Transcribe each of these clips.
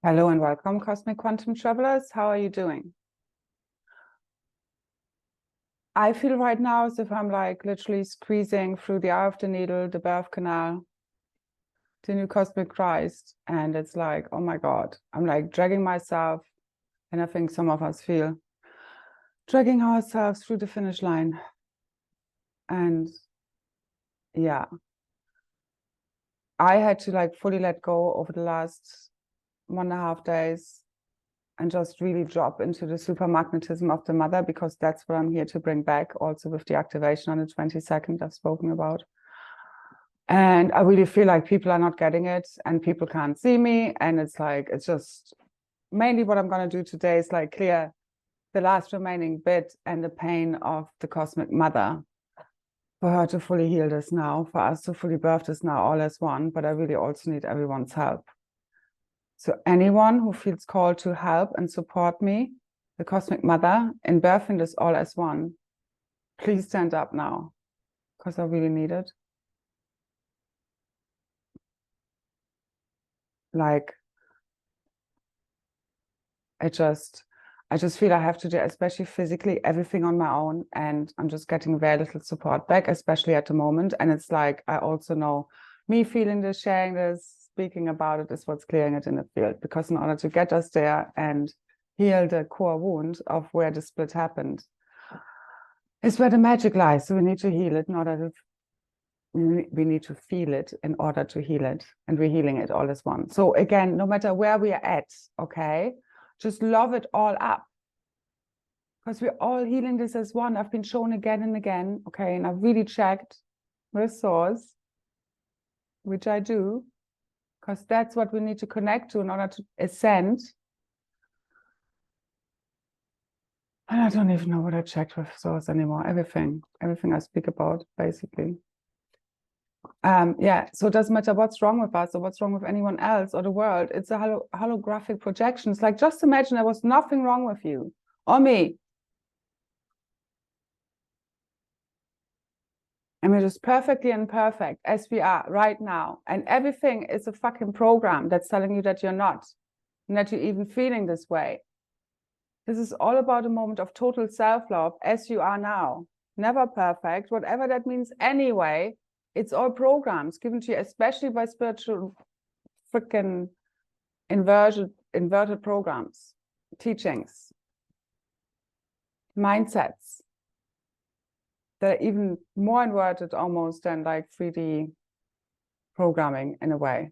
Hello and welcome, Cosmic Quantum Travelers. How are you doing? I feel right now as if I'm like literally squeezing through the eye of the needle, the birth canal, the new cosmic Christ. And it's like, oh my God, I'm like dragging myself. And I think some of us feel dragging ourselves through the finish line. And yeah, I had to like fully let go over the last 1.5 days and just really drop into the super magnetism of the mother, because that's what I'm here to bring back, also with the activation on the 22nd I've spoken about. And I really feel like people are not getting it and people can't see me. And it's like, it's just mainly what I'm going to do today is like clear the last remaining bit and the pain of the cosmic mother, for her to fully heal this now, for us to fully birth this now all as one. But I really also need everyone's help. So anyone who feels called to help and support me, the Cosmic Mother, in birthing this all as one, please stand up now, because I really need it. Like, I just feel I have to do, especially physically, everything on my own. And I'm just getting very little support back, especially at the moment. And it's like, I also know me feeling this, sharing this, speaking about it is what's clearing it in the field. Because in order to get us there and heal the core wound of where the split happened, is where the magic lies. So we need to heal it in order to, we need to feel it in order to heal it. And we're healing it all as one. So again, no matter where we are at, okay, just love it all up. Because we're all healing this as one. I've been shown again and again, okay, and I've really checked with source, which I do, because that's what we need to connect to in order to ascend. And I don't even know what I checked with source anymore. Everything I speak about, basically. Yeah, so it doesn't matter what's wrong with us or what's wrong with anyone else or the world. It's a holographic projection. It's like, just imagine there was nothing wrong with you or me. And we're just perfectly imperfect as we are right now. And everything is a fucking program that's telling you that you're not, and that you're even feeling this way. This is all about a moment of total self-love as you are now. Never perfect, whatever that means anyway. It's all programs given to you, especially by spiritual freaking inverted programs, teachings, mindsets that are even more inverted almost than like 3D programming in a way.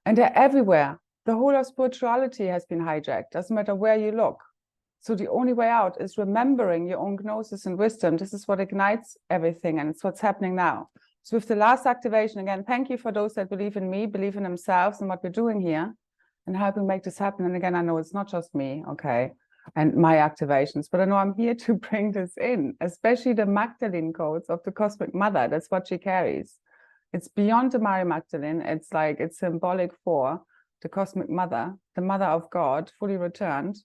And they're everywhere. The whole of spirituality has been hijacked. Doesn't matter where you look. So the only way out is remembering your own gnosis and wisdom. This is what ignites everything, and it's what's happening now. So with the last activation, again, thank you for those that believe in me, believe in themselves and what we're doing here and helping make this happen. And again, I know it's not just me, okay, and my activations, but I know I'm here to bring this in, especially the Magdalene codes of the Cosmic Mother. That's what she carries. It's beyond the Mary Magdalene. It's like, it's symbolic for the Cosmic Mother, the Mother of God, fully returned,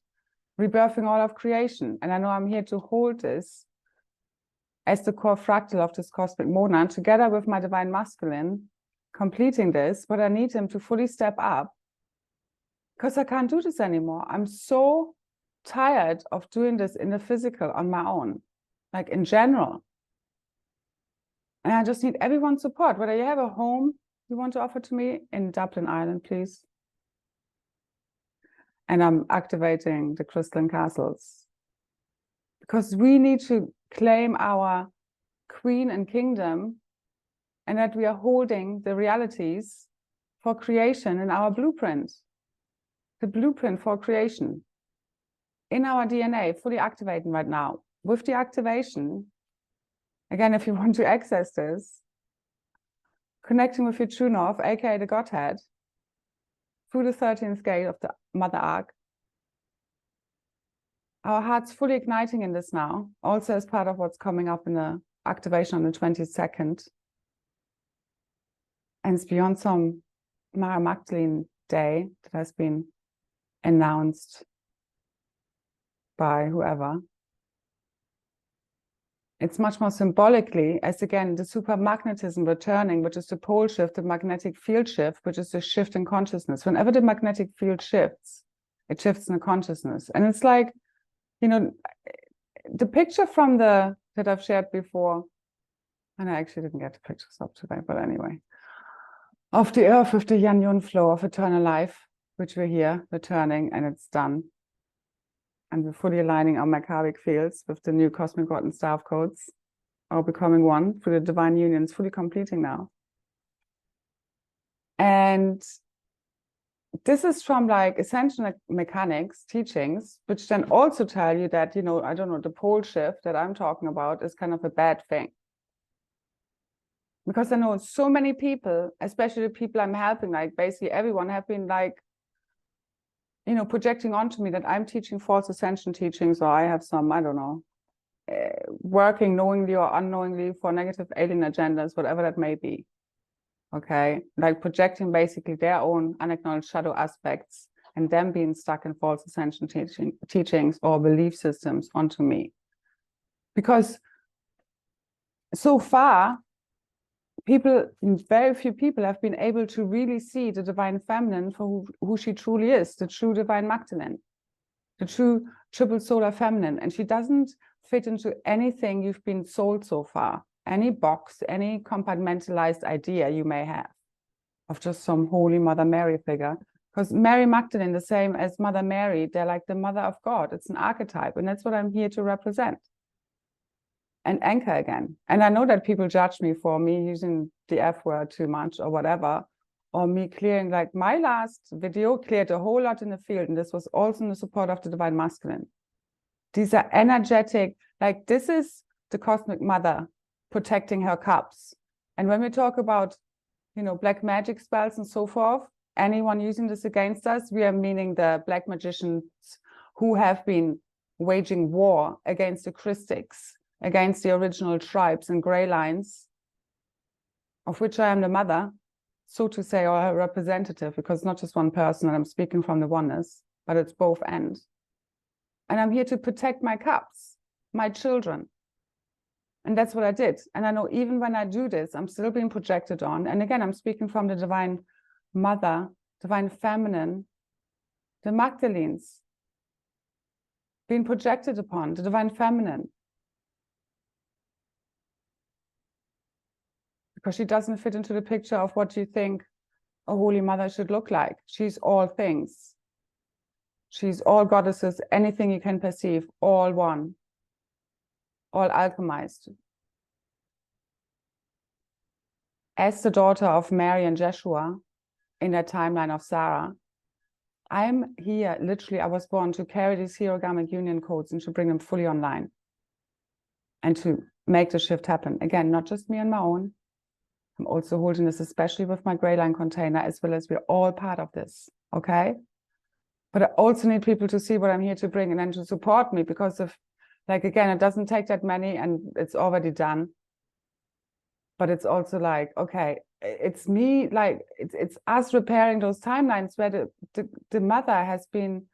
rebirthing all of creation. And I know I'm here to hold this as the core fractal of this cosmic monad, together with my divine masculine, completing this, but I need him to fully step up, because I can't do this anymore. I'm so tired of doing this in the physical on my own, like in general. And I just need everyone's support. Whether you have a home you want to offer to me in Dublin, Ireland, please. And I'm activating the crystalline castles, because we need to claim our queen and kingdom, and that we are holding the realities for creation in our blueprint, the blueprint for creation in our DNA, fully activating right now. With the activation, again, if you want to access this, connecting with your true north, aka the Godhead, through the 13th gate of the Mother Arc. Our heart's fully igniting in this now, also as part of what's coming up in the activation on the 22nd. And it's beyond some Mary Magdalene day that has been announced by whoever. It's much more symbolically, as again, the supermagnetism returning, which is the pole shift, the magnetic field shift, which is the shift in consciousness. Whenever the magnetic field shifts, it shifts in the consciousness. And it's like, you know, the picture from that I've shared before, and I actually didn't get the pictures up today, but anyway, of the earth with the Yan-Yun flow of eternal life, which we're here returning, and it's done. And we're fully aligning our magnetic fields with the new cosmic quantum staff codes, all becoming one through the divine union. It's fully completing now. And this is from like essential mechanics teachings, which then also tell you that, you know, I don't know, the pole shift that I'm talking about is kind of a bad thing. Because I know so many people, especially the people I'm helping, like basically everyone, have been like, you know, projecting onto me that I'm teaching false ascension teachings, or I have some, I don't know, working knowingly or unknowingly for negative alien agendas, whatever that may be. Okay, like projecting basically their own unacknowledged shadow aspects and them being stuck in false ascension teachings or belief systems onto me. Because so far, very few people have been able to really see the divine feminine for who she truly is, the true divine Magdalene, the true triple solar feminine. And she doesn't fit into anything you've been sold so far, any box, any compartmentalized idea you may have of just some holy Mother Mary figure. Because Mary Magdalene, the same as Mother Mary, they're like the mother of God. It's an archetype, and that's what I'm here to represent and anchor again. And I know that people judge me for me using the F word too much or whatever, or me clearing, like my last video cleared a whole lot in the field, and this was also in the support of the divine masculine. These are energetic, like this is the cosmic mother protecting her cups. And when we talk about, you know, black magic spells and so forth, anyone using this against us, we are meaning the black magicians who have been waging war against the Krystics, against the original tribes and Grail lines, of which I am the mother, so to say, or a representative, because it's not just one person, and I'm speaking from the oneness, but it's both ends. And I'm here to protect my cups, my children. And that's what I did. And I know even when I do this, I'm still being projected on. And again, I'm speaking from the divine mother, divine feminine, the Magdalenes, being projected upon, the divine feminine. Because she doesn't fit into the picture of what you think a holy mother should look like. She's all things. She's all goddesses, anything you can perceive, all one, all alchemized. As the daughter of Mary and Jeshua in that timeline of Sarah, I'm here, literally, I was born to carry these hierogamic union codes and to bring them fully online and to make the shift happen. Again, not just me on my own. I'm also holding this, especially with my Grail line container, as well as we're all part of this, okay? But I also need people to see what I'm here to bring and then to support me, because of, like, again, it doesn't take that many and it's already done. But it's also like, okay, it's me, like, it's us repairing those timelines where the mother has been,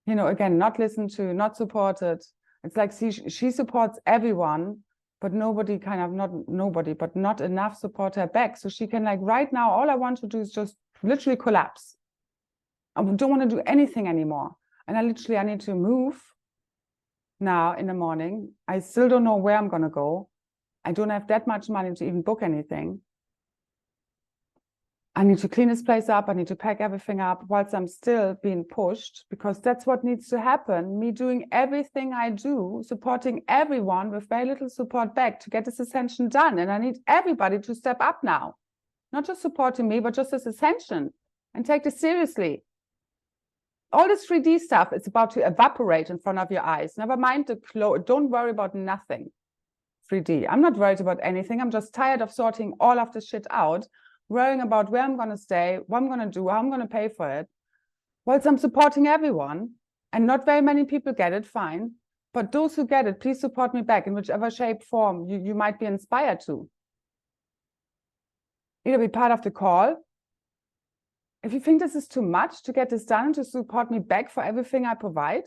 you know, again, not listened to, not supported. It's like she supports everyone, but nobody kind of, not nobody, but not enough support her back. So she can, like, right now, all I want to do is just literally collapse. I don't want to do anything anymore. And I need to move now in the morning. I still don't know where I'm going to go. I don't have that much money to even book anything. I need to clean this place up. I need to pack everything up whilst I'm still being pushed, because that's what needs to happen. Me doing everything I do, supporting everyone with very little support back to get this ascension done. And I need everybody to step up now. Not just supporting me, but just this ascension, and take this seriously. All this 3D stuff is about to evaporate in front of your eyes. Never mind the clothes. Don't worry about nothing. 3D. I'm not worried about anything. I'm just tired of sorting all of this shit out, worrying about where I'm going to stay, what I'm going to do, how I'm going to pay for it. Whilst I'm supporting everyone, and not very many people get it, fine. But those who get it, please support me back in whichever shape, form you might be inspired to. Either be part of the call. If you think this is too much to get this done, to support me back for everything I provide,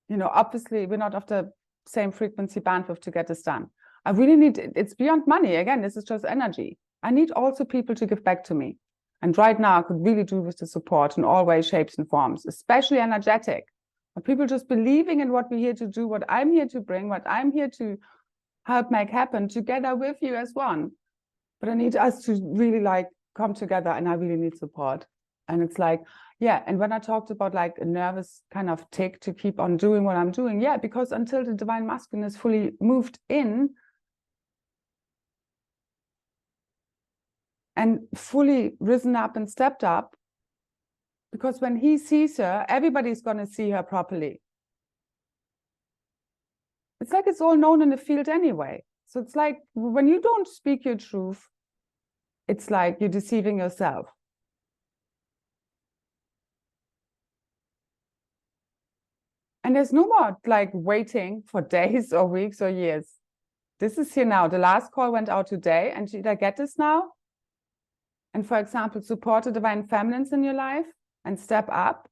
you know, obviously we're not of the same frequency bandwidth to get this done. I really need, it's beyond money. Again, this is just energy. I need also people to give back to me. And right now I could really do with the support in all ways, shapes and forms, especially energetic. But people just believing in what we're here to do, what I'm here to bring, what I'm here to help make happen together with you as one. But I need us to really like come together, and I really need support. And it's like, yeah, and when I talked about like a nervous kind of tick to keep on doing what I'm doing, yeah, because until the divine masculine is fully moved in and fully risen up and stepped up, because when he sees her, everybody's going to see her properly. It's like it's all known in the field anyway. So it's like when you don't speak your truth, it's like you're deceiving yourself. And there's no more like waiting for days or weeks or years. This is here now. The last call went out today, and did I get this now? And for example, support the divine feminines in your life and step up.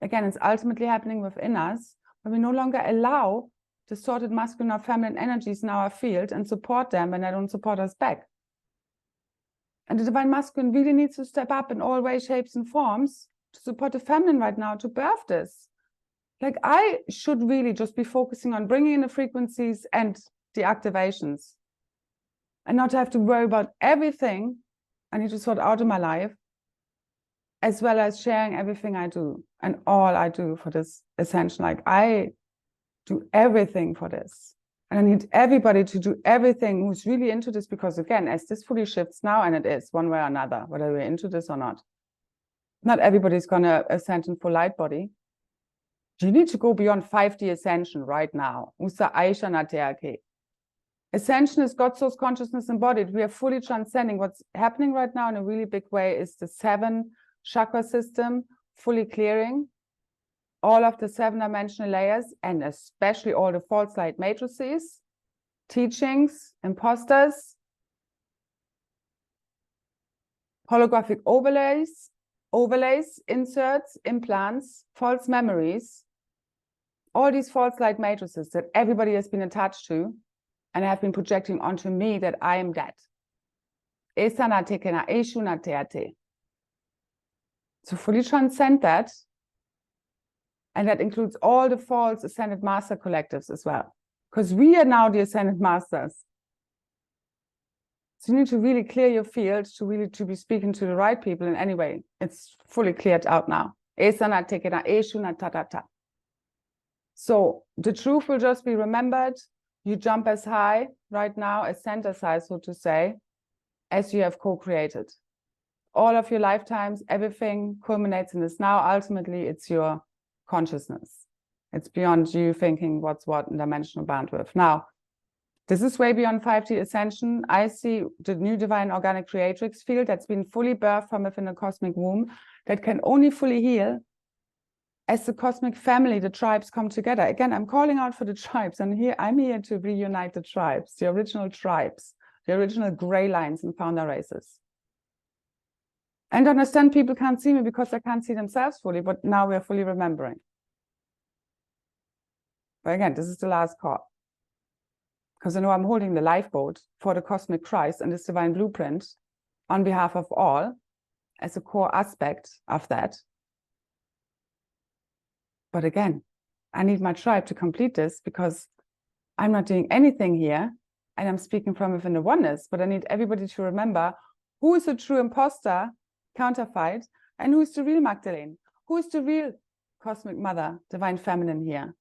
Again, it's ultimately happening within us, but we no longer allow distorted masculine or feminine energies in our field and support them when they don't support us back. And the divine masculine really needs to step up in all ways, shapes, and forms to support the feminine right now to birth this. Like I should really just be focusing on bringing in the frequencies and the activations and not have to worry about everything I need to sort out in my life, as well as sharing everything I do and all I do for this ascension. Like I do everything for this. And I need everybody to do everything who's really into this, because again, as this fully shifts now, and it is one way or another, whether we're into this or not everybody's going to ascend in full light body. You need to go beyond 5D ascension right now. Ascension is God's source consciousness embodied. We are fully transcending. What's happening right now in a really big way is the 7 chakra system fully clearing all of the 7-dimensional layers, and especially all the false light matrices, teachings, imposters, holographic overlays, inserts, implants, false memories, all these false light matrices that everybody has been attached to and have been projecting onto me that I am that. So fully transcend that. And that includes all the false ascended master collectives as well, because we are now the ascended masters. So you need to really clear your field to be speaking to the right people. And anyway, it's fully cleared out now. So the truth will just be remembered. You jump as high right now, ascend as high, so to say, as you have co-created. All of your lifetimes, everything culminates in this now. Ultimately, it's your consciousness. It's beyond you thinking what's what in dimensional bandwidth. Now, this is way beyond 5D ascension. I see the new divine organic creatrix field that's been fully birthed from within the cosmic womb that can only fully heal as the cosmic family, the tribes come together. Again, I'm calling out for the tribes, and here I'm here to reunite the tribes, the original tribes, the original gray lines and founder races. And understand people can't see me because they can't see themselves fully, but now we're fully remembering. But again, this is the last call. Because I know I'm holding the lifeboat for the cosmic Christ and this divine blueprint on behalf of all as a core aspect of that. But again, I need my tribe to complete this, because I'm not doing anything here and I'm speaking from within the oneness, but I need everybody to remember who is the true imposter, counterfeit, and who is the real Magdalene? Who is the real cosmic mother, divine feminine here?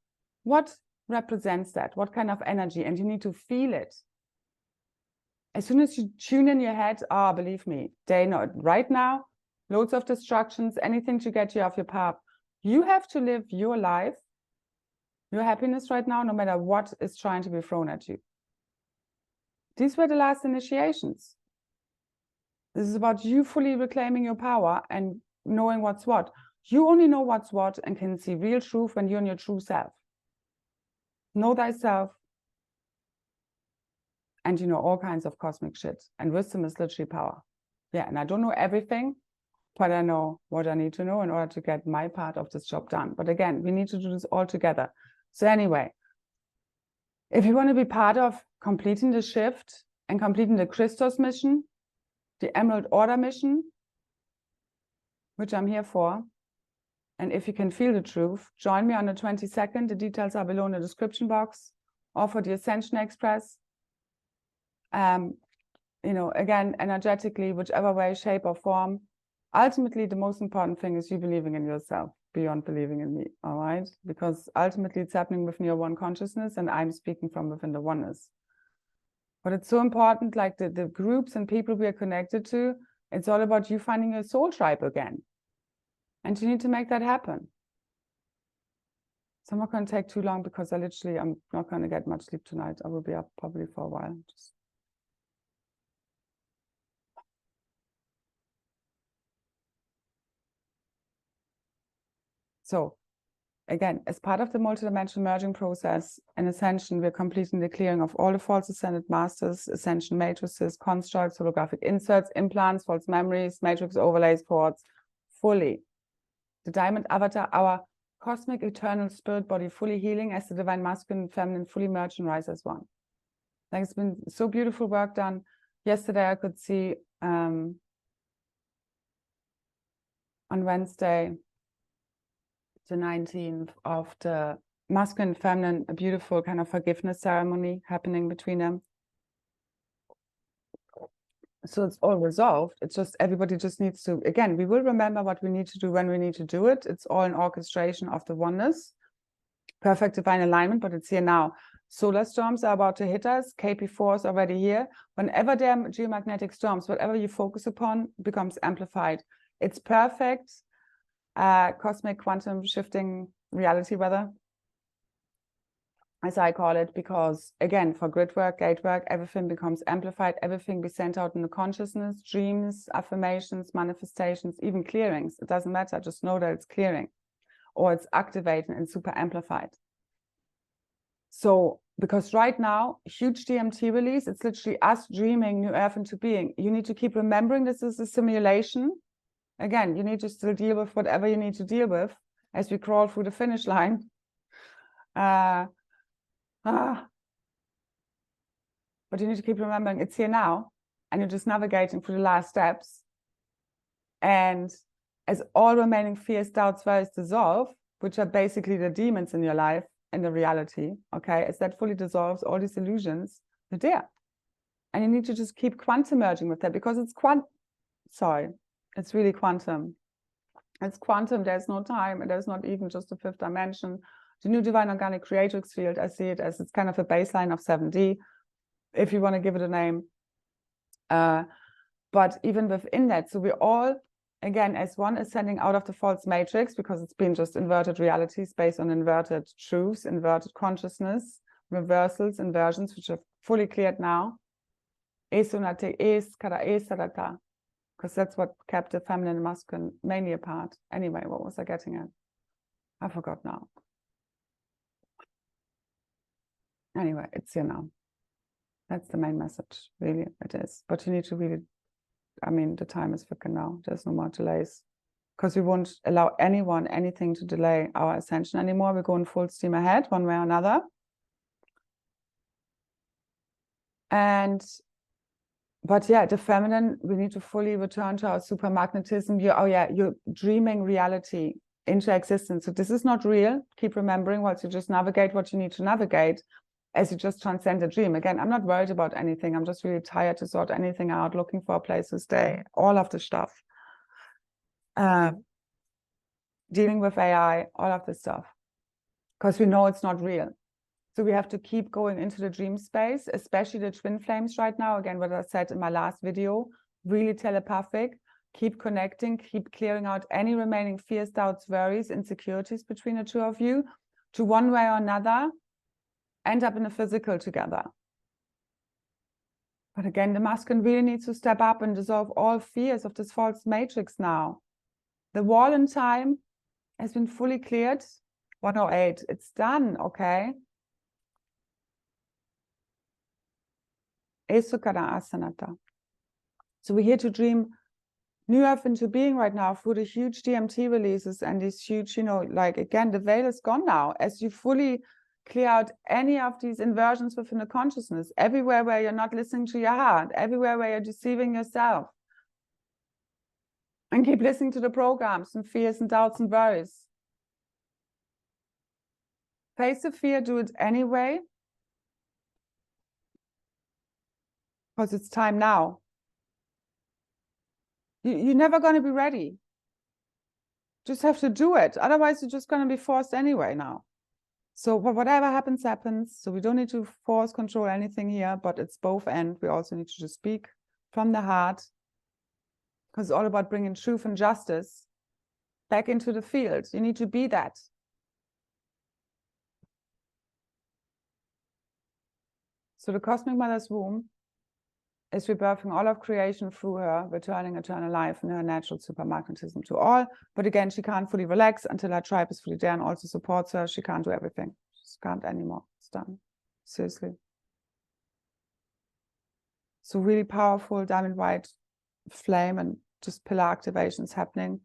What represents that? What kind of energy? And you need to feel it. As soon as you tune in your head, believe me, they know it. Right now, loads of distractions, anything to get you off your path. You have to live your life, your happiness right now, no matter what is trying to be thrown at you. These were the last initiations. This is about you fully reclaiming your power and knowing what's what. You only know what's what and can see real truth when you're in your true self. Know thyself. And you know all kinds of cosmic shit. And wisdom is literally power. Yeah, and I don't know everything, but I know what I need to know in order to get my part of this job done. But again, we need to do this all together. So anyway, If you want to be part of completing the shift and completing the Christos mission, the Emerald Order mission, which I'm here for, and if you can feel the truth, join me on the 22nd. The details are below in the description box, or for the Ascension Express. You know, again, energetically, whichever way, shape, or form. Ultimately, the most important thing is you believing in yourself beyond believing in me, all right? Because ultimately, it's happening within your one consciousness, and I'm speaking from within the oneness. But it's so important, like the groups and people we are connected to, it's all about you finding your soul tribe again. And you need to make that happen. So I'm not going to take too long because I'm not going to get much sleep tonight. I will be up probably for a while. So again, as part of the multidimensional merging process and Ascension, we're completing the clearing of all the false ascended masters, Ascension matrices, constructs, holographic inserts, implants, false memories, matrix overlays, cords, fully. The diamond avatar, our cosmic eternal spirit body, fully healing as the divine masculine and feminine, fully merged and rise as one. Like, it's been so beautiful work done. Yesterday I could see on Wednesday, the 19th, of the masculine and feminine, a beautiful kind of forgiveness ceremony happening between them. So it's all resolved. It's just everybody just needs to, again, we will remember what we need to do when we need to do it. It's all an orchestration of the oneness. Perfect divine alignment, but it's here now. Solar storms are about to hit us. KP4 is already here. Whenever there are geomagnetic storms, whatever you focus upon becomes amplified. It's perfect cosmic quantum shifting reality weather, as I call it, because again, for grid work, gate work, everything becomes amplified, everything be sent out in the consciousness, dreams, affirmations, manifestations, even clearings. It doesn't matter, just know that it's clearing or it's activated and super amplified. So, because right now, huge DMT release, it's literally us dreaming new earth into being. You need to keep remembering this is a simulation. Again, you need to still deal with whatever you need to deal with as we crawl through the finish line. But you need to keep remembering it's here now, and you're just navigating through the last steps. And as all remaining fears, doubts, worries dissolve, which are basically the demons in your life and the reality, okay, as that fully dissolves, all these illusions, they're there. And you need to just keep quantum merging with that, because it's it's really quantum. It's quantum, there's no time, and there's not even just a fifth dimension. The new divine organic creatrix field, I see it as it's kind of a baseline of 7D, if you want to give it a name. But even within that, so we're all, again, as one, ascending out of the false matrix, because it's been just inverted realities based on inverted truths, inverted consciousness, reversals, inversions, which are fully cleared now. Because that's what kept the feminine and masculine mainly apart. Anyway, what was I getting at? I forgot now. Anyway, it's here now. That's the main message, really, it is. But you need to really, I mean, the time is freaking now. There's no more delays. Because we won't allow anyone, anything to delay our ascension anymore. We're going full steam ahead, one way or another. But yeah, the feminine, we need to fully return to our super magnetism. You're dreaming reality into existence. So this is not real. Keep remembering whilst you just navigate what you need to navigate as you just transcend the dream. Again, I'm not worried about anything. I'm just really tired to sort anything out, looking for a place to stay, all of the stuff. Dealing with AI, all of this stuff. Because we know it's not real. So we have to keep going into the dream space, especially the twin flames right now. Again, what I said in my last video, really telepathic, keep connecting, keep clearing out any remaining fears, doubts, worries, insecurities between the two of you to one way or another, end up in a physical together. But again, the masculine really needs to step up and dissolve all fears of this false matrix now. The wall in time has been fully cleared. 108, it's done, okay? So we're here to dream new earth into being right now through the huge DMT releases and these huge, like, again, the veil is gone now. As you fully Clear out any of these inversions within the consciousness, everywhere where you're not listening to your heart, everywhere where you're deceiving yourself. And keep listening to the programs and fears and doubts and worries. Face the fear, do it anyway. Because it's time now. You're never going to be ready. Just have to do it. Otherwise, you're just going to be forced anyway now. So whatever happens, happens. So we don't need to force control anything here, but it's both and we also need to just speak from the heart, because it's all about bringing truth and justice back into the field. You need to be that. So the Cosmic Mother's womb is rebirthing all of creation through her, returning eternal life and her natural supermagnetism to all. But again, she can't fully relax until her tribe is fully there and also supports her. She can't do everything. She can't anymore. It's done. Seriously. So really powerful diamond white flame and just pillar activations happening.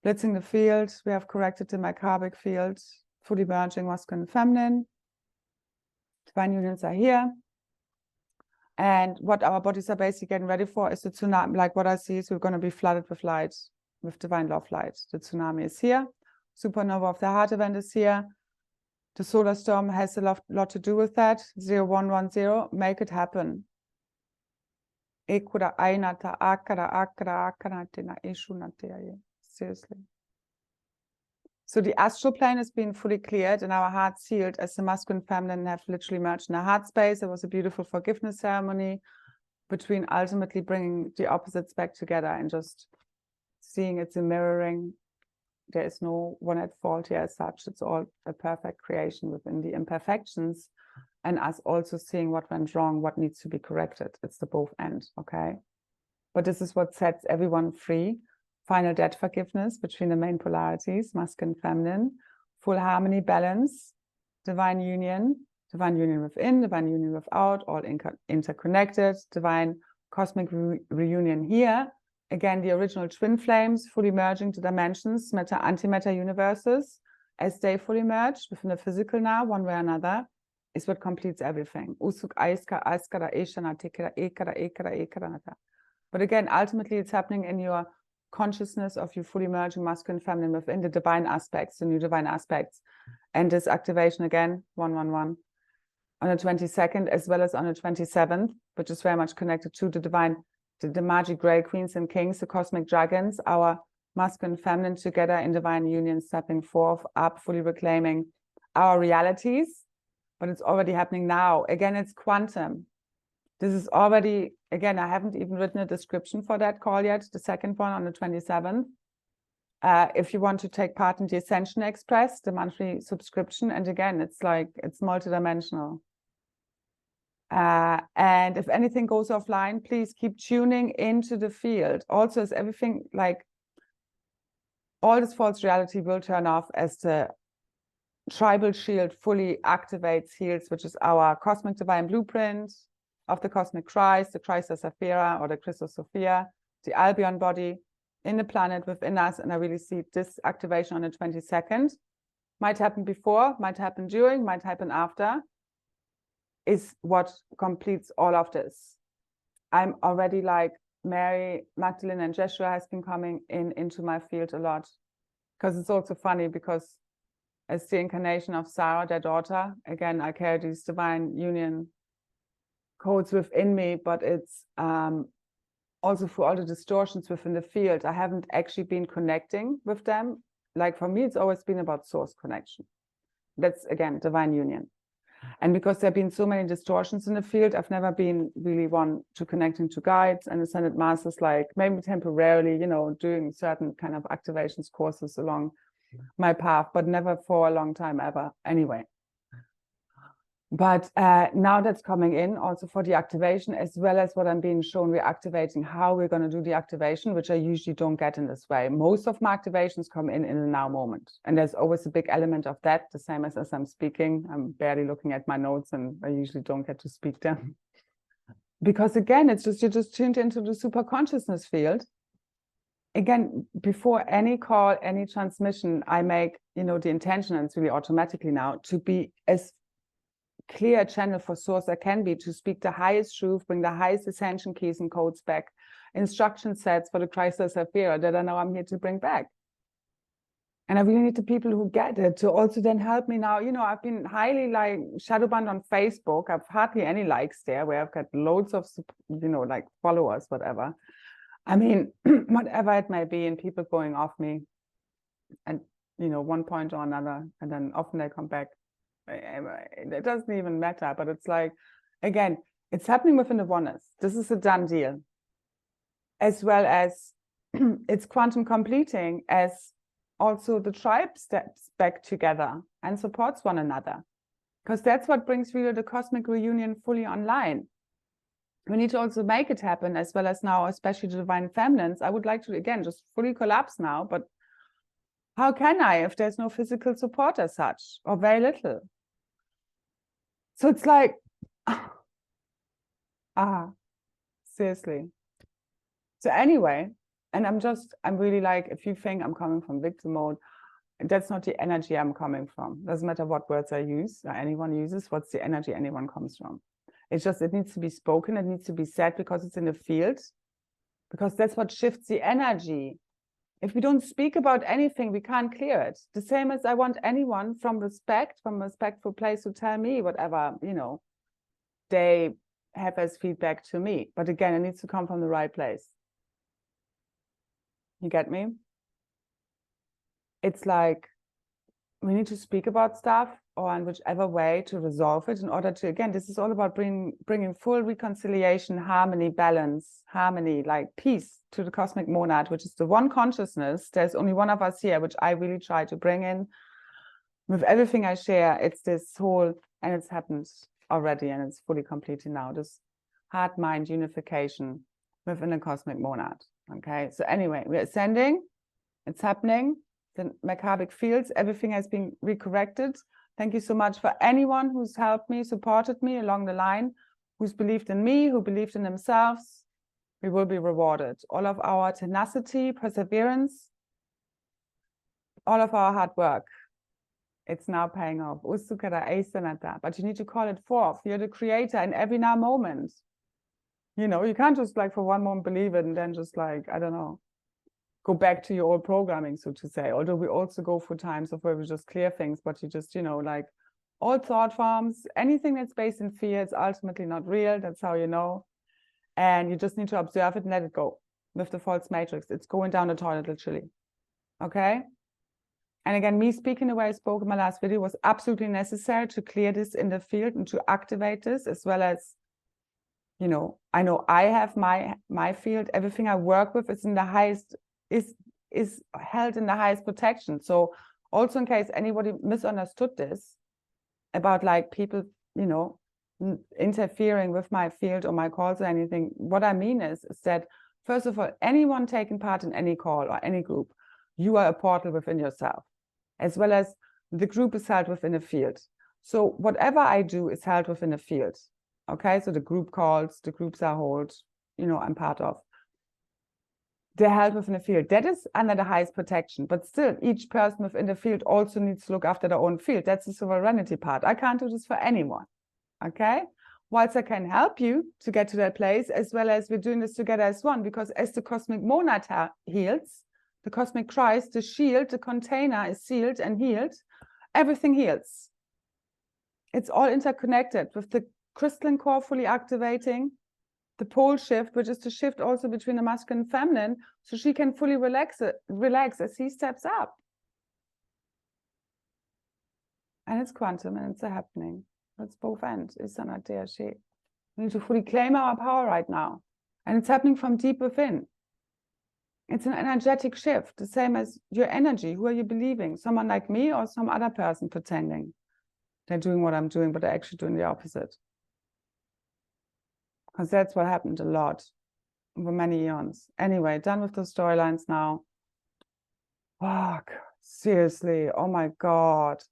Blitzing the field. We have corrected the microbic field. Fully merging masculine and feminine. Divine unions are here. And what our bodies are basically getting ready for is the tsunami. Like what I see is we're going to be flooded with light, with divine love light. The tsunami is here. Supernova of the heart event is here. The solar storm has a lot to do with that. 0110, make it happen. Seriously. So the astral plane has been fully cleared and our hearts healed as the masculine and feminine have literally merged in a heart space. It was a beautiful forgiveness ceremony between ultimately bringing the opposites back together and just seeing it's a mirroring. There is no one at fault here as such. It's all a perfect creation within the imperfections and us also seeing what went wrong, what needs to be corrected. It's the both end, okay? But this is what sets everyone free. Final debt forgiveness between the main polarities, masculine and feminine, full harmony, balance, divine union within, divine union without, all interconnected, divine cosmic reunion here. Again, the original twin flames fully merging to dimensions, matter, antimatter universes, as they fully merge within the physical now, one way or another, is what completes everything. But again, ultimately, it's happening in your consciousness of you fully merging masculine and feminine within the divine aspects, the new divine aspects. And this activation again, 111, on the 22nd, as well as on the 27th, which is very much connected to the divine, the Maji Grail queens and kings, the cosmic dragons, our masculine and feminine together in divine union, stepping forth, up, fully reclaiming our realities. But it's already happening now. Again, it's quantum. This is already, again, I haven't even written a description for that call yet, the second one on the 27th. If you want to take part in the Ascension Express, the monthly subscription, and again, it's like, it's multidimensional. And if anything goes offline, please keep tuning into the field. Also, as everything, like, all this false reality will turn off as the tribal shield fully activates, heals, which is our cosmic divine blueprint of the cosmic Christ, the Christ of Saphira or the Christos Sophia, the Albion body in the planet within us. And I really see this activation on the 22nd. Might happen before, might happen during, might happen after, is what completes all of this. I'm already like Mary, Magdalene, and Jeshua has been coming into my field a lot. Because it's also funny because as the incarnation of Sarah, their daughter, again, I carry these divine union codes within me, but it's also for all the distortions within the field. I haven't actually been connecting with them. Like for me, it's always been about source connection. That's, again, divine union. And because there have been so many distortions in the field, I've never been really one to connecting to guides and ascended masters, like maybe temporarily, you know, doing certain kind of activations courses along my path, but never for a long time ever anyway. But now that's coming in also for the activation, as well as what I'm being shown, we're activating how we're going to do the activation, which I usually don't get in this way. Most of my activations come in the now moment. And there's always a big element of that, the same as I'm speaking. I'm barely looking at my notes and I usually don't get to speak them. Because again, it's just, you're just tuned into the super consciousness field. again, before any call, any transmission, I make, the intention, and it's really automatically now, to be as clear a channel for source I can be, to speak the highest truth, bring the highest ascension keys and codes back, instruction sets for the Christos Saphira that I know I'm here to bring back. And I really need the people who get it to also then help me now. I've been highly shadow banned on Facebook. I've hardly any likes there, where I've got loads of, followers, whatever. I mean, whatever it may be, and people going off me at, one point or another, and then often they come back. It doesn't even matter, but it's like, again, it's happening within the oneness. This is a done deal. As well as it's quantum completing, as also the tribe steps back together and supports one another. Because that's what brings really the cosmic reunion fully online. We need to also make it happen, as well as now, especially the divine feminines. I would like to, again, just fully collapse now, but how can I if there's no physical support as such, or very little? So it's like, seriously. So anyway, and I'm really like, if you think I'm coming from victim mode, that's not the energy I'm coming from. Doesn't matter what words I use or anyone uses, what's the energy anyone comes from. It's just, it needs to be spoken, it needs to be said, because it's in the field, because that's what shifts the energy. If we don't speak about anything, we can't clear it. The same as I want anyone from a respectful place to tell me whatever, they have as feedback to me. But again, it needs to come from the right place. You get me? It's like, we need to speak about stuff, or in whichever way to resolve it, in order to, again, this is all about bringing full reconciliation, harmony, balance, like peace to the cosmic monad, which is the one consciousness. There's only one of us here, which I really try to bring in with everything I share. It's this whole, and it's happened already, and it's fully completed now, this heart-mind unification within the cosmic monad. Okay, so anyway, we're ascending, it's happening. The maccabic fields, everything has been recorrected. Thank you so much for anyone who's helped me, supported me along the line, who's believed in me, who believed in themselves. We will be rewarded. All of our tenacity, perseverance, all of our hard work, it's now paying off. But you need to call it forth. You're the creator in every now moment. You can't just for one moment believe it and then just I don't know, go back to your old programming, so to say. Although we also go through times of where we just clear things, but you just, all thought forms, anything that's based in fear is ultimately not real. That's how you know. And you just need to observe it and let it go. With the false matrix, it's going down the toilet, literally. Okay? And again, me speaking the way I spoke in my last video was absolutely necessary to clear this in the field and to activate this, as well as, I know I have my field. Everything I work with is in the highest, is held in the highest protection. So also, in case anybody misunderstood this about people, interfering with my field or my calls or anything, what I mean is that, first of all, anyone taking part in any call or any group, you are a portal within yourself, as well as the group is held within a field. So whatever I do is held within a field. Okay, so the group calls, the groups I hold, I'm part of, they're held within a field. That is under the highest protection. But still, each person within the field also needs to look after their own field. That's the sovereignty part. I can't do this for anyone. Okay? Whilst I can help you to get to that place, as well as we're doing this together as one, because as the cosmic monad heals, the cosmic Christ, the shield, the container is sealed and healed, everything heals. It's all interconnected with the crystalline core fully activating, the pole shift, which is the shift also between the masculine and feminine, so she can fully relax as he steps up. And it's quantum, and it's happening. It's both ends. We need to fully claim our power right now. And it's happening from deep within. It's an energetic shift, the same as your energy. Who are you believing? Someone like me or some other person pretending they're doing what I'm doing, but they're actually doing the opposite? Because that's what happened a lot over many eons. Anyway, done with the storylines now. Fuck, seriously, oh my God.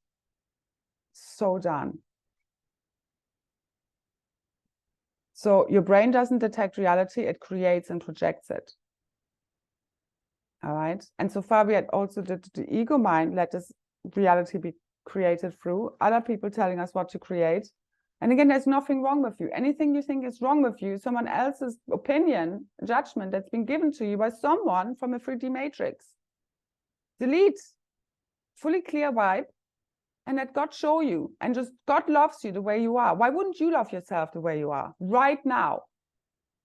So done. So your brain doesn't detect reality, it creates and projects it. All right. And so far we had also the ego mind, let this reality be created through other people telling us what to create. And again, there's nothing wrong with you. Anything you think is wrong with you, someone else's opinion, judgment that's been given to you by someone from a 3D matrix. Delete. Fully clear vibe. And let God show you. And just God loves you the way you are. Why wouldn't you love yourself the way you are right now?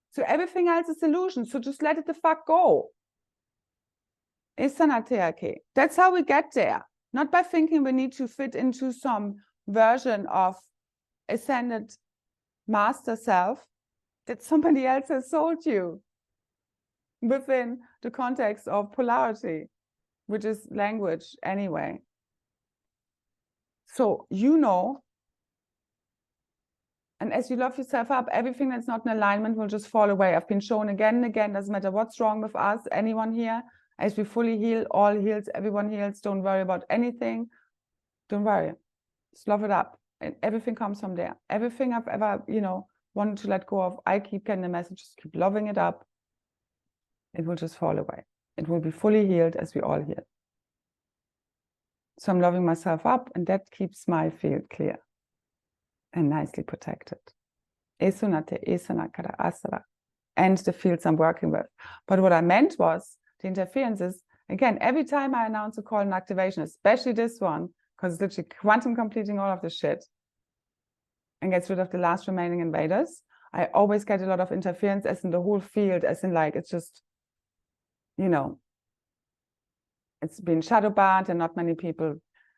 So everything else is illusion. So just let it the fuck go. That's how we get there. Not by thinking we need to fit into some version of ascended master self that somebody else has sold you within the context of polarity, which is language anyway. So you know, and as you love yourself up, everything that's not in alignment will just fall away. I've been shown again and again, doesn't matter what's wrong with us, anyone here, as we fully heal, all heals, everyone heals. Don't worry about anything. Don't worry. Just love it up. And everything comes from there. Everything I've ever, wanted to let go of, I keep getting the message, just keep loving it up. It will just fall away. It will be fully healed as we all heal. So I'm loving myself up, and that keeps my field clear and nicely protected. And the fields I'm working with. But what I meant was, the interference is, again, every time I announce a call and activation, especially this one, because it's literally quantum completing all of the shit and gets rid of the last remaining invaders, I always get a lot of interference, as in the whole field, as in like, it's just, it's been shadow banned and not many people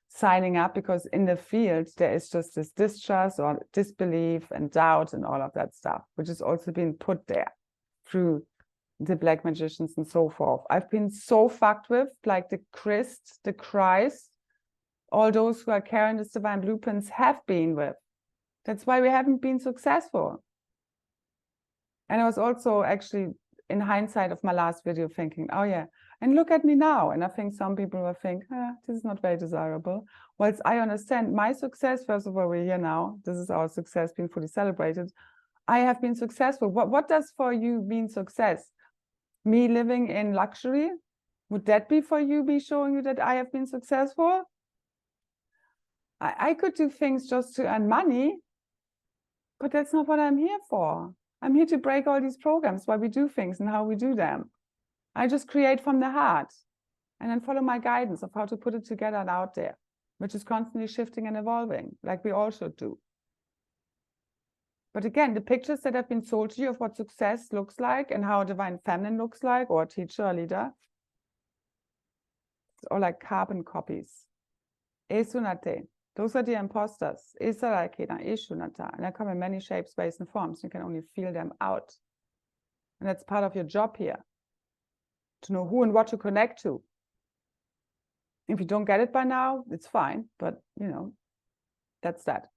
signing up, because in the field, there is just this distrust or disbelief and doubt and all of that stuff, which is also being put there through the black magicians and so forth. I've been so fucked with, like the Kryst, the Christ, all those who are carrying these divine blueprints have been with. That's why we haven't been successful. And I was also actually, in hindsight of my last video, thinking, oh yeah, and look at me now. And I think some people will think, this is not very desirable. Whilst I understand my success, first of all, we're here now. This is our success being fully celebrated. I have been successful. What does for you mean success? Me living in luxury? Would that be for you, be showing you that I have been successful? I could do things just to earn money, but that's not what I'm here for. I'm here to break all these programs, why we do things and how we do them. I just create from the heart and then follow my guidance of how to put it together and out there, which is constantly shifting and evolving, like we all should do. But again, the pictures that have been sold to you of what success looks like and how a divine feminine looks like, or a teacher or leader, it's all like carbon copies. Esunate. Those are the imposters. Esarakena, Eshunata. And they come in many shapes, ways, and forms. You can only feel them out. And that's part of your job here, to know who and what to connect to. If you don't get it by now, it's fine. But, that's that.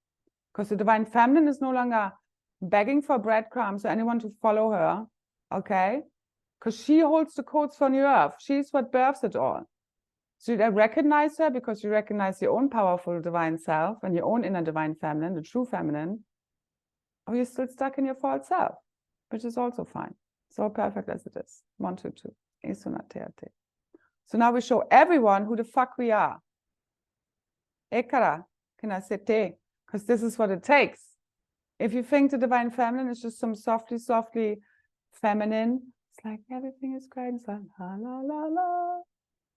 Because the divine feminine is no longer begging for breadcrumbs or anyone to follow her, okay? Because she holds the codes for the earth. She's what births it all. So you recognize her because you recognize your own powerful divine self and your own inner divine feminine, the true feminine, or you're still stuck in your false self, which is also fine. So perfect as it is. 1, 2, 2. So now we show everyone who the fuck we are. Ekara, because this is what it takes. If you think the divine feminine is just some softly feminine, it's like everything is great. It's like la la la la.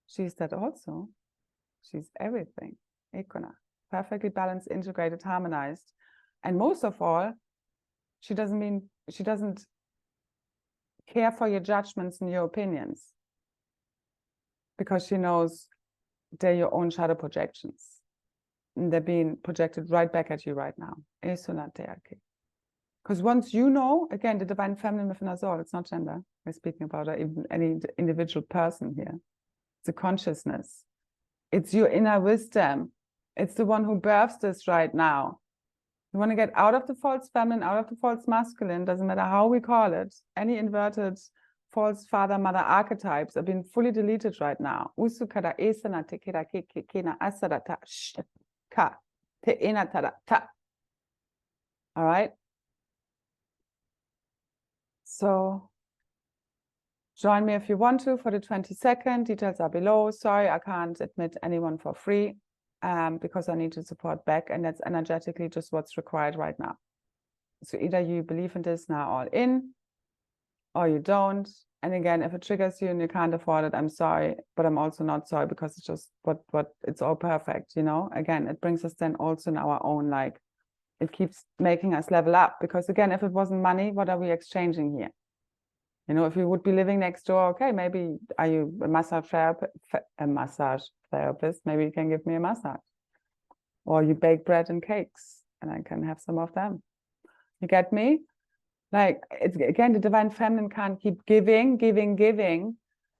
She's that also. She's everything. Ekona. Perfectly balanced, integrated, harmonized. And most of all, she doesn't care for your judgments and your opinions, because she knows they're your own shadow projections. And they're being projected right back at you right now. Because once you know, again, the divine feminine within us all, it's not gender. We're speaking about even any individual person here. It's a consciousness. It's your inner wisdom. It's the one who births this right now. You want to get out of the false feminine, out of the false masculine, doesn't matter how we call it. Any inverted false father, mother archetypes are being fully deleted right now. All right? So Join me if you want to for the 22nd. Details are below. Sorry, I can't admit anyone for free because I need to support back, and that's energetically just what's required right now. So either you believe in this now all in, or you don't. And again, if it triggers you and you can't afford it, I'm sorry, but I'm also not sorry, because it's just what it's all perfect, you know. Again, it brings us then also in our own, like, it keeps making us level up, because again, if it wasn't money, what are we exchanging here? You know, if you would be living next door, okay, maybe are you a massage therapist? Maybe you can give me a massage, or you bake bread and cakes and I can have some of them. You get me? Like, it's, again, the divine feminine can't keep giving,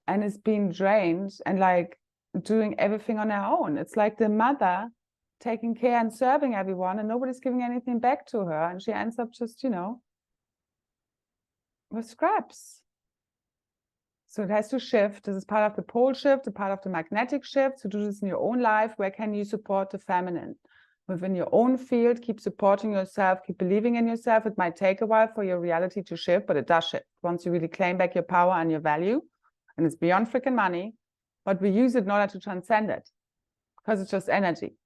and is being drained and like doing everything on her own. It's like the mother taking care and serving everyone, and nobody's giving anything back to her, and she ends up just, you know, with scraps. So it has to shift. This is part of the pole shift, a part of the magnetic shift. To do this in your own life, where can you support the feminine? Within your own field, keep supporting yourself, keep believing in yourself. It might take a while for your reality to shift, but it does shift once you really claim back your power and your value. And it's beyond freaking money, but we use it in order to transcend it, because it's just energy.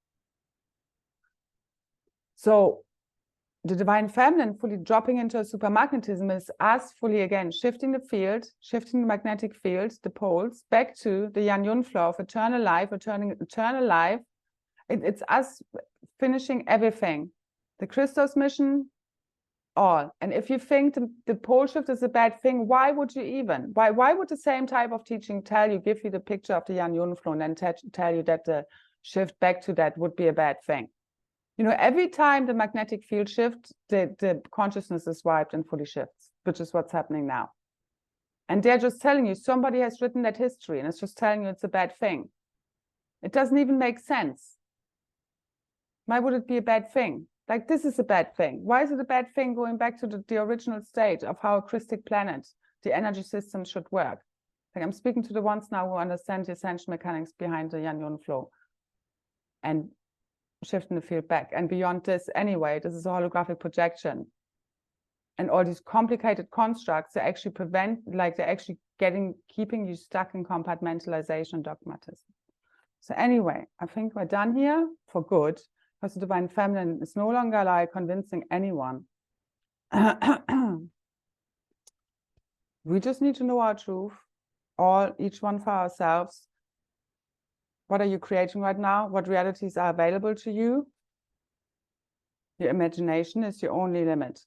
So the divine feminine fully dropping into a supermagnetism is us fully, again, shifting the field, shifting the magnetic field, the poles, back to the Yang-Yun flow of eternal life, returning eternal life. It's us finishing everything. The Christos mission, all. And if you think the pole shift is a bad thing, why would you even? Why would the same type of teaching give you the picture of the Yang-Yun flow and then tell you that the shift back to that would be a bad thing? You know, every time the magnetic field shifts, the consciousness is wiped and fully shifts, which is what's happening now. And they're just telling you, somebody has written that history, and it's just telling you it's a bad thing. It doesn't even make sense. Why would it be a bad thing? Like, this is a bad thing. Why is it a bad thing going back to the original state of how a Christic planet, the energy system should work? Like, I'm speaking to the ones now who understand the essential mechanics behind the Yang-Yun flow and shifting the field back. And beyond this, anyway, this is a holographic projection. And all these complicated constructs, they actually they're actually keeping you stuck in compartmentalization and dogmatism. So anyway, I think we're done here for good, because the divine feminine is no longer like convincing anyone. We just need to know our truth, each one for ourselves. What are you creating right now? What realities are available to you? Your imagination is your only limit,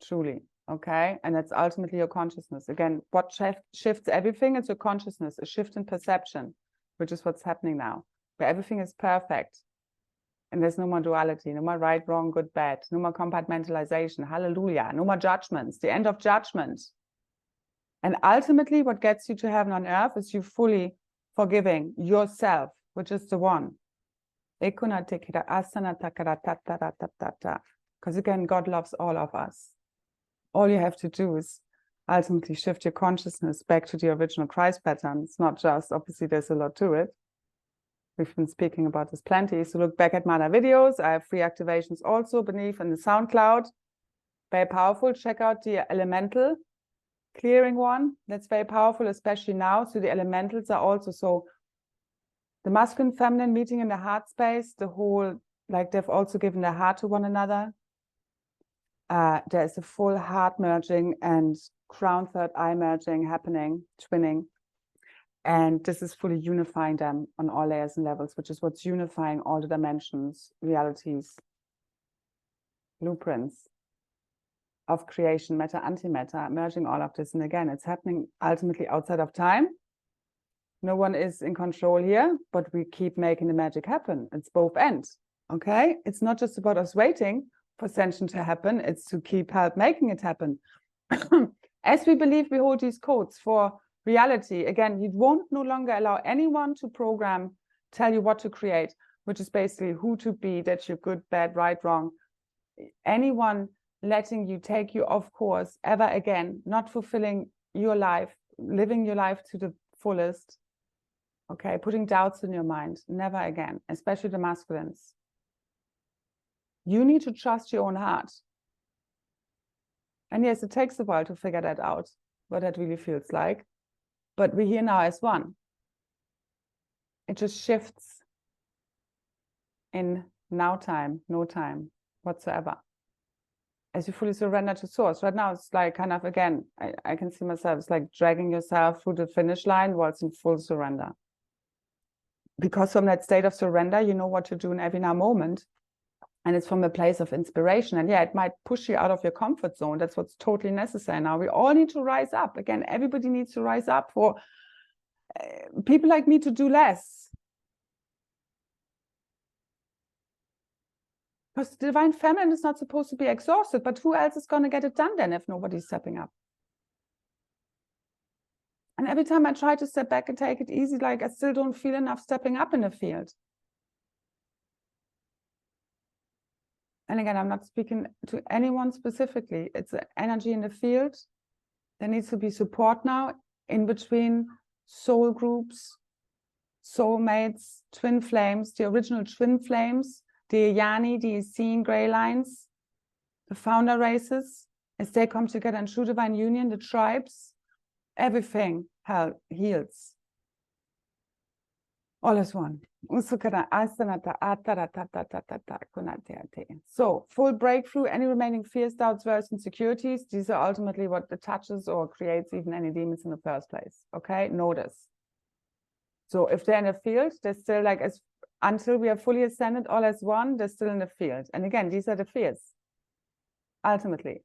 truly, okay? And that's ultimately your consciousness. Again, what shifts everything is your consciousness, a shift in perception, which is what's happening now, where everything is perfect. And there's no more duality, no more right, wrong, good, bad, no more compartmentalization, hallelujah, no more judgments, the end of judgment. And ultimately, what gets you to heaven on earth is you fully forgiving yourself, which is the one. Because again, God loves all of us. All you have to do is ultimately shift your consciousness back to the original Christ pattern. It's not just, obviously there's a lot to it. We've been speaking about this plenty. So look back at my other videos. I have free activations also beneath in the SoundCloud. Very powerful. Check out the elemental clearing one. That's very powerful, especially now. So the elementals are also, so the masculine, feminine meeting in the heart space, the whole, like they've also given their heart to one another. There's a full heart merging and crown third eye merging happening, twinning. And this is fully unifying them on all layers and levels, which is what's unifying all the dimensions, realities, blueprints of creation, matter, antimatter, merging all of this. And again, it's happening ultimately outside of time. No one is in control here, but we keep making the magic happen. It's both ends, okay? It's not just about us waiting for ascension to happen. It's to keep help making it happen. As we believe we hold these codes for reality, again, you won't no longer allow anyone to tell you what to create, which is basically who to be, that you're good, bad, right, wrong. Anyone letting you take you off course ever again, not fulfilling your life, living your life to the fullest, okay, putting doubts in your mind, never again, especially the masculines. You need to trust your own heart. And yes, it takes a while to figure that out, what that really feels like. but we're here now as one. It just shifts in now time, no time whatsoever. As you fully surrender to source. Right now, it's like kind of, again, I can see myself, it's like dragging yourself through the finish line while it's in full surrender. Because from that state of surrender, you know what to do in every now moment. And it's from a place of inspiration. And yeah, it might push you out of your comfort zone. That's what's totally necessary now. We all need to rise up. Again, everybody needs to rise up for people like me to do less. Because the divine feminine is not supposed to be exhausted, but who else is going to get it done then if nobody's stepping up? And every time I try to step back and take it easy, like I still don't feel enough stepping up in the field. And again, I'm not speaking to anyone specifically. It's an energy in the field. There needs to be support now in between soul groups, soulmates, twin flames, the original twin flames, the Yani, the Essene Grail lines, the founder races, as they come together in true divine union, the tribes, everything heals. All is one. So, full breakthrough, any remaining fears, doubts, worries, insecurities, these are ultimately what touches or creates even any demons in the first place. Okay, notice. So if they're in the field, they're still like, until we are fully ascended, all as one, they're still in the field. And again, these are the fears, ultimately.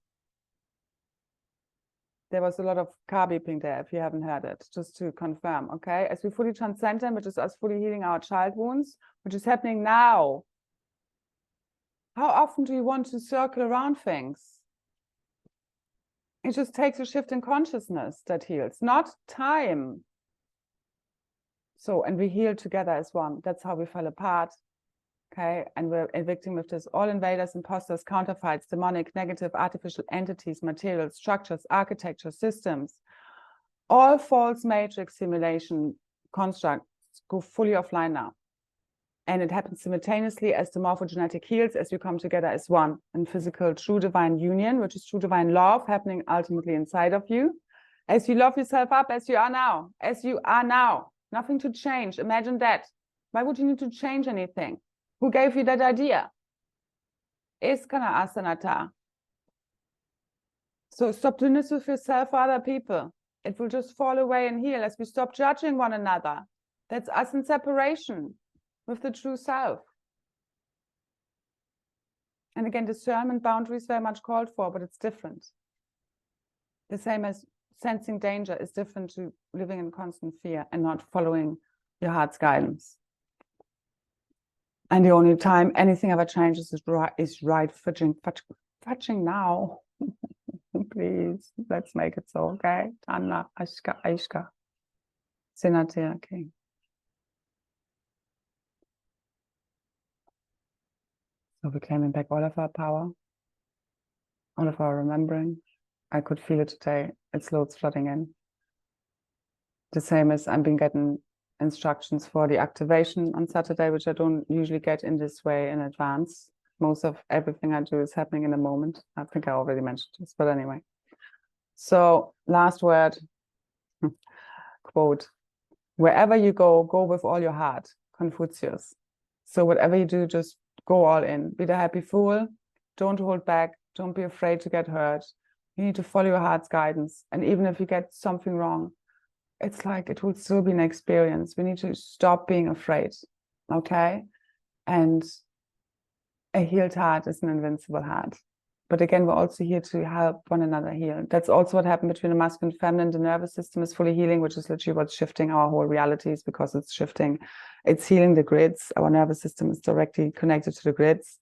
There was a lot of car beeping there, if you haven't heard it, just to confirm, okay? As we fully transcend them, which is us fully healing our child wounds, which is happening now. How often do you want to circle around things? It just takes a shift in consciousness that heals, not time. So, and we heal together as one. That's how we fell apart. Okay, and we're evicting with this all invaders, imposters, counterfeits, demonic, negative, artificial entities, materials, structures, architecture, systems, all false matrix simulation constructs go fully offline now. And it happens simultaneously as the morphogenetic heals, as we come together as one in physical true divine union, which is true divine love happening ultimately inside of you. As you love yourself up as you are now, nothing to change. Imagine that. Why would you need to change anything? Who gave you that idea? Iskana asanata. So stop doing this with yourself or other people. It will just fall away and heal as we stop judging one another. That's us in separation with the true self. And again, discernment, boundaries very much called for, but it's different. The same as sensing danger is different to living in constant fear and not following your heart's guidance. And the only time anything ever changes is right fudging now. Please, let's make it so, okay? Tanna, Ashka, Aishka. Sinate, okay. So we're claiming back all of our power, all of our remembering. I could feel it today. It's loads flooding in. The same as I've been getting instructions for the activation on Saturday, which I don't usually get in this way in advance. Most of everything I do is happening in a moment. I think I already mentioned this, but anyway. So last word, quote, wherever you go, go with all your heart, Confucius. So whatever you do, just go all in. Be the happy fool. Don't hold back. Don't be afraid to get hurt. You need to follow your heart's guidance. And even if you get something wrong, it's like it will still be an experience. We need to stop being afraid, okay? And a healed heart is an invincible heart. But again, we're also here to help one another heal. That's also what happened between the masculine and feminine. The nervous system is fully healing, which is literally what's shifting our whole realities, because it's shifting. It's healing the grids. Our nervous system is directly connected to the grids.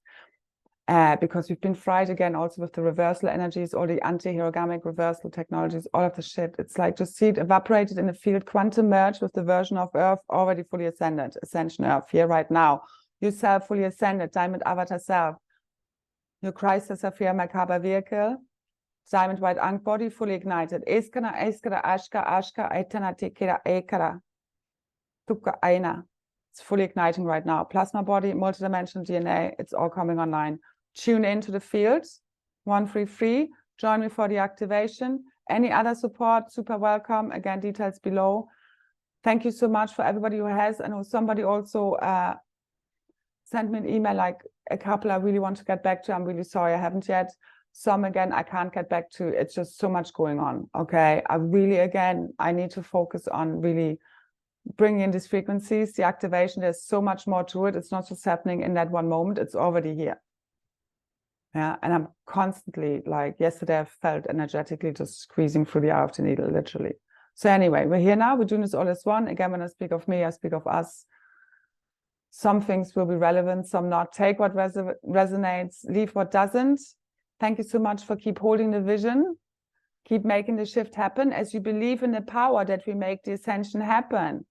Because we've been fried again also with the reversal energies, all the anti-herogamic reversal technologies, all of the shit. It's like just see it evaporated in the field, quantum merge with the version of Earth already fully ascended, ascension Earth here right now. Yourself fully ascended, diamond avatar self. Your Christ Sapphire Merkaba vehicle, diamond white ankh body fully ignited. Eskana, eskara, ashka, ashka, aitana, tekera, ekara. Tukka, aina. It's fully igniting right now. Plasma body, multidimensional DNA, it's all coming online. Tune into the field, 133. Join me for the activation. Any other support, super welcome. Again, details below. Thank you so much for everybody who has. I know somebody also sent me an email, like a couple I really want to get back to. I'm really sorry I haven't yet. Some, again, I can't get back to. It's just so much going on, okay? I need to focus on really bringing in these frequencies, the activation. There's so much more to it. It's not just happening in that one moment. It's already here. Yeah, and I'm constantly, like yesterday, I felt energetically just squeezing through the eye of the needle, literally. So anyway, we're here now. We're doing this all as one. Again, when I speak of me, I speak of us. Some things will be relevant, some not. Take what resonates, leave what doesn't. Thank you so much for keep holding the vision. Keep making the shift happen as you believe in the power that we make the ascension happen.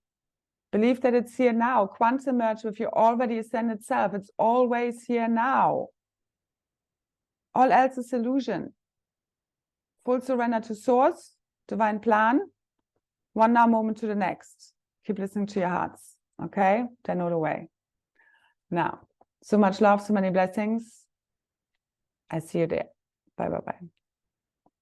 Believe that it's here now. Quantum merge with your already ascended self. It's always here now. All else is illusion. Full surrender to source, divine plan. One now moment to the next. Keep listening to your hearts. Okay? They know the way. Now, so much love, so many blessings. I see you there. Bye, bye, bye.